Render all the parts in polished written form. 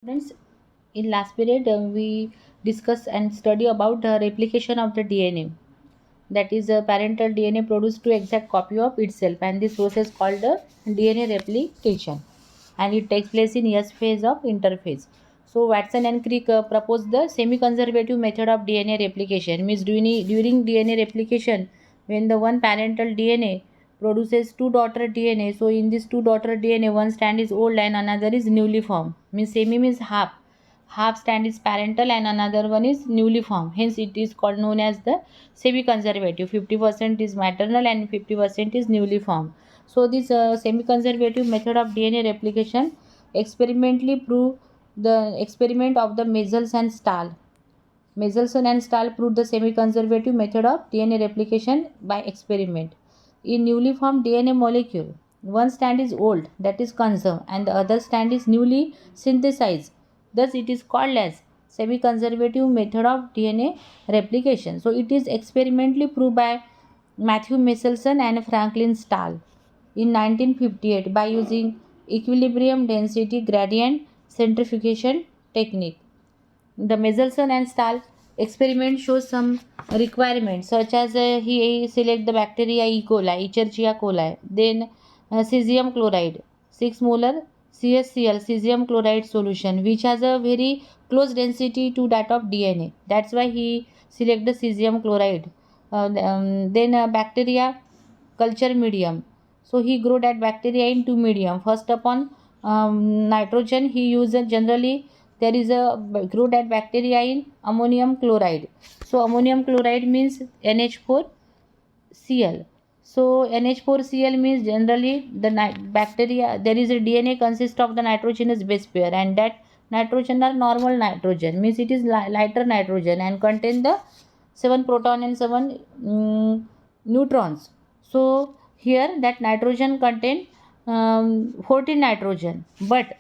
Students, in last period we discuss and study about the replication of the DNA. That is, a parental DNA produced two exact copy of itself, and this process called the DNA replication, and it takes place in S phase of interphase. So Watson and Crick proposed the semi-conservative method of DNA replication. Means during DNA replication, when the one parental DNA produces two daughter DNA, so in this two daughter DNA, one strand is old and another is newly formed. Means semi means half strand is parental and another one is newly formed. Hence, it is called known as the semi-conservative. 50% is maternal and 50% is newly formed. So this semi-conservative method of DNA replication experimentally proved the experiment of the Mendelssohn and Stahl. Mendelssohn and Stahl proved the semi-conservative method of DNA replication by experiment. In newly formed DNA molecule, one strand is old, that is conserved, and the other strand is newly synthesized. Thus, it is called as semi-conservative method of DNA replication. So, it is experimentally proved by Matthew Mendelssohn and Franklin Stahl in 1958 by using equilibrium density gradient centrifugation technique. The Mendelssohn and Stahl experiment shows some requirements, such as he select the bacteria E. coli, Escherichia coli, then cesium chloride, 6 molar CSCl, cesium chloride solution, which has a very close density to that of DNA. That's why he select the cesium chloride. Then bacteria culture medium. So he grew that bacteria in two medium. First upon nitrogen, he used generally there is a grow that bacteria in ammonium chloride. So ammonium chloride means NH4Cl. So NH4Cl means generally the bacteria, there is a DNA consists of the nitrogenous base pair, and that nitrogen are normal nitrogen, means it is lighter nitrogen and contain the 7 proton and 7 neutrons. So here that nitrogen contain 14 nitrogen, but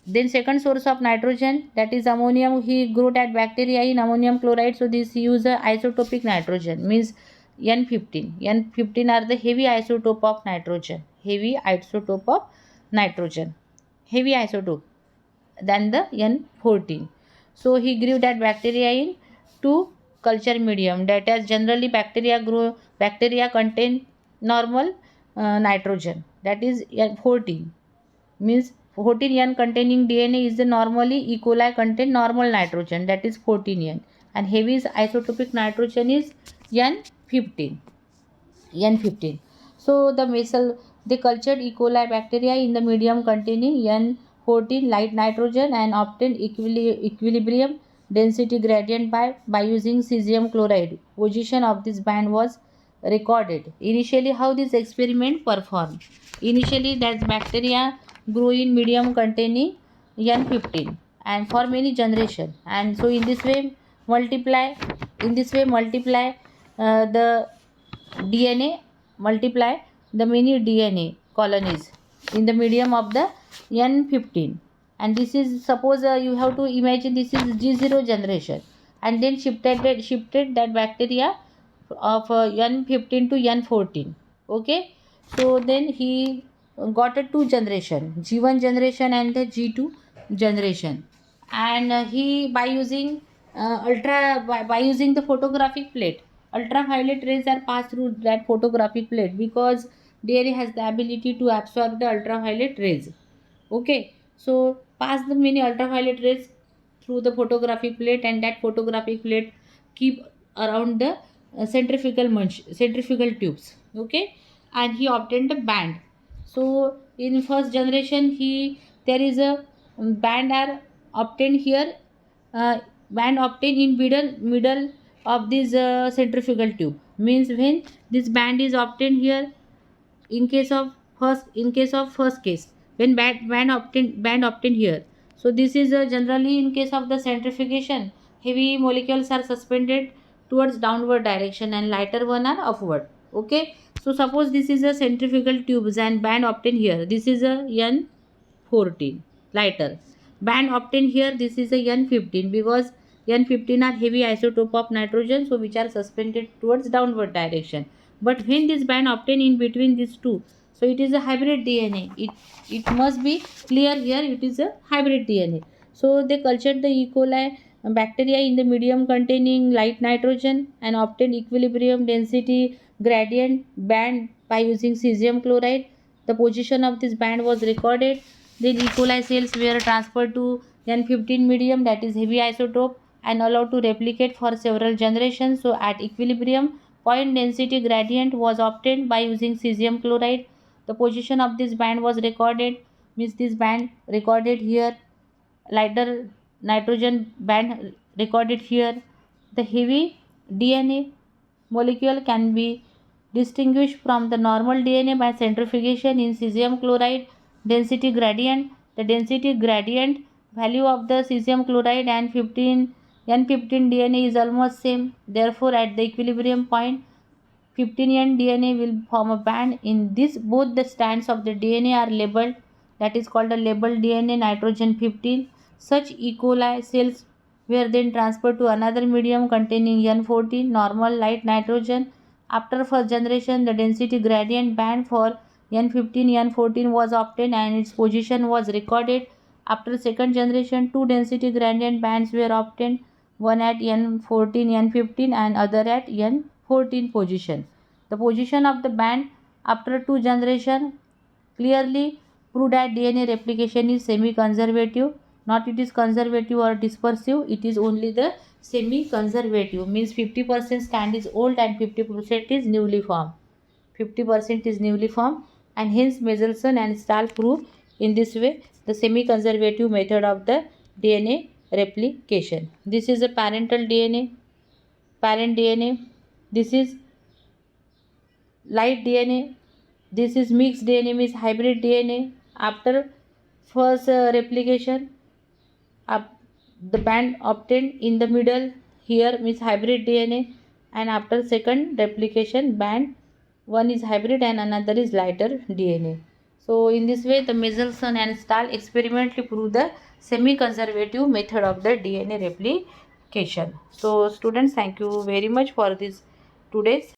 then second source of nitrogen, that is ammonium, he grew that bacteria in ammonium chloride. So this use a isotopic nitrogen, means N15. N15 are the heavy isotope of nitrogen. Heavy isotope of nitrogen. Heavy isotope than the N14. So he grew that bacteria in two culture medium. That is generally bacteria contain normal nitrogen. That is N14, means 14N containing DNA is the normally E. coli contain normal nitrogen, that is 14N, and heavy isotopic nitrogen is N15. N15. So they cultured E. coli bacteria in the medium containing N14 light nitrogen and obtained equilibrium density gradient by using cesium chloride. Position of this band was recorded. Initially, how this experiment performed? Initially, that bacteria grew in medium containing N15 and for many generation, and so in this way multiply the DNA, multiply the many DNA colonies in the medium of the N15, and this is suppose you have to imagine this is G0 generation, and then shifted that bacteria of N15 to N14. Okay, so then he got a two generation, G1 generation and the G2 generation, and he by using by using the photographic plate, ultraviolet rays are passed through that photographic plate because dairy has the ability to absorb the ultraviolet rays. Okay, so pass the many ultraviolet rays through the photographic plate, and that photographic plate keep around the centrifugal tubes. Okay, and he obtained a band. So in first generation, there is a band are obtained here, uh, band obtained in middle of this centrifugal tube, means when this band is obtained here, in case of first case, when band obtained here, so this is generally in case of the centrifugation, heavy molecules are suspended towards downward direction and lighter one are upward. Okay, so suppose this is a centrifugal tubes and band obtained here, this is a N14 lighter, band obtained here, this is a N15 because N15 are heavy isotope of nitrogen, so which are suspended towards downward direction. But when this band obtained in between these two, so it is a hybrid DNA. It must be clear here, it is a hybrid DNA. So they cultured the E. coli bacteria in the medium containing light nitrogen and obtained equilibrium density gradient band by using cesium chloride. The position of this band was recorded. Then E. coli cells were transferred to N15 medium, that is heavy isotope, and allowed to replicate for several generations. So at equilibrium, point density gradient was obtained by using cesium chloride. The position of this band was recorded, means this band recorded here, lighter nitrogen band recorded here. The heavy DNA molecule can be distinguished from the normal DNA by centrifugation in cesium chloride density gradient. The density gradient value of the cesium chloride and N15 DNA is almost same. Therefore, at the equilibrium point, 15N DNA will form a band. In this, both the strands of the DNA are labeled, that is called a labeled DNA nitrogen 15. Such E. coli cells were then transferred to another medium containing N14 normal light nitrogen. After first generation, the density gradient band for N15 N14 was obtained and its position was recorded. After second generation, two density gradient bands were obtained, one at N14 N15 and other at N14 position. The position of the band after two generations clearly prove that DNA replication is semi-conservative. Not it is conservative or dispersive, it is only the semi-conservative, means 50% stand is old and 50% is newly formed. 50% is newly formed, and hence Mendelssohn and Stahl prove in this way the semi-conservative method of the DNA replication. This is a parental DNA, parent DNA. This is light DNA. This is mixed DNA, means hybrid DNA. After first replication, the band obtained in the middle here means hybrid DNA, and after second replication band, one is hybrid and another is lighter DNA. So in this way, the Mendelssohn and Stahl experimentally prove the semi-conservative method of the DNA replication. So students, thank you very much for this today's